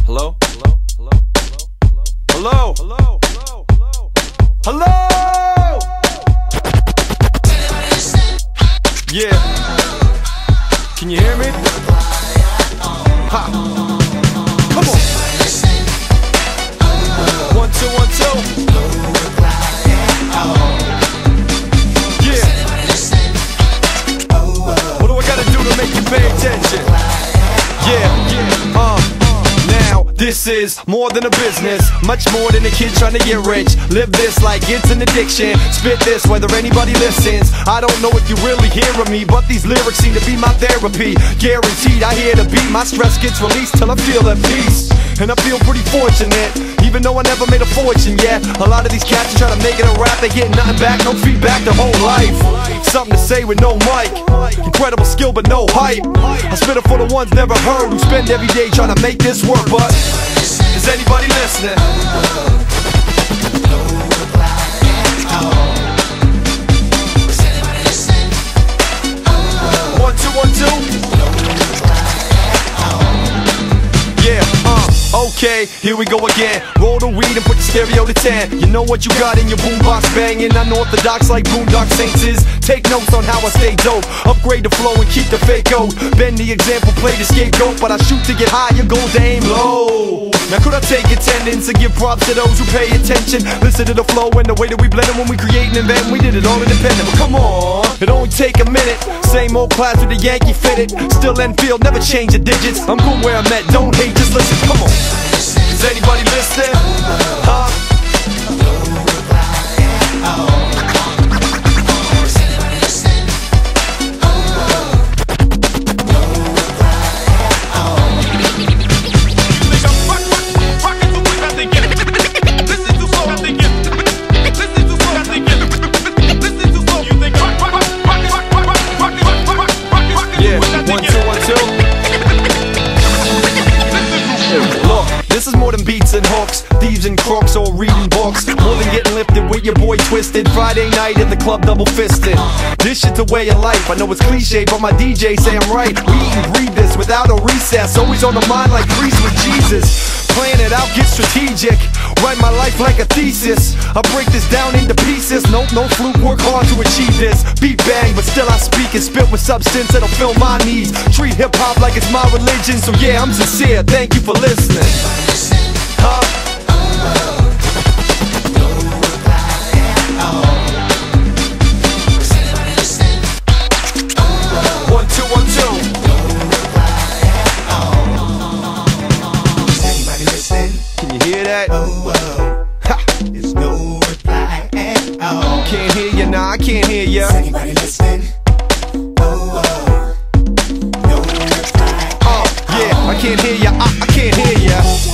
Hello? Hello? Hello? Hello? Hello? Hello? Hello? Hello? Yeah. Can you hear me? Ha. Come on. 1, 2, 1, 2. Yeah. What do I gotta do to make you pay attention? Now, this is more than a business, much more than a kid trying to get rich. Live this like it's an addiction. Spit this whether anybody listens. I don't know if you really hearing me, but these lyrics seem to be my therapy. Guaranteed I hear the beat, my stress gets released till I feel at peace. And I feel pretty fortunate, even though I never made a fortune yet. A lot of these cats try to make it a rap, they get nothing back, no feedback their whole life. Something to say with no mic, incredible skill but no hype. I spit it for the ones never heard, who spend every day trying to make this work. But is anybody listening? 1, 2, 1, 2. Okay, here we go again. Roll the weed and put the stereo to 10. You know what you got in your boombox banging. Unorthodox like Boondock Saints is. Take notes on how I stay dope. Upgrade the flow and keep the fake out. Bend the example, play the scapegoat. But I shoot to get high, your goal to aim low. Now could I take attendance and give props to those who pay attention? Listen to the flow and the way that we blend it when we create and invent. We did it all independent, but come on, it only take a minute. Same old class with the Yankee fitted. Still Enfield, never change the digits. I'm good where I'm at, don't hate, just listen, come on. Is anybody listening? Huh? 1, 2, 1, 2. Look, this is more than beats and hooks, thieves and crooks, or reading books. More than getting lifted with your boy Twisted. Friday night in the club, double fisted. This shit's a way of life. I know it's cliche, but my DJ say I'm right. We eat and breathe this without a recess. Always on the mind like Grease with Jesus. Plan it out, get strategic. Write my life like a thesis. I break this down into pieces. No fluke, work hard to achieve this. Beat bang, but still I speak and spit with substance that'll fill my needs. Treat hip-hop like it's my religion. So yeah, I'm sincere, thank you for listening. Huh? 1, 2, 1, 2. Can you hear that? Ha. There's no reply at all. Can't hear you, nah, I can't hear you. Is anybody listening? No reply. Yeah, I can't hear you, I can't hear you.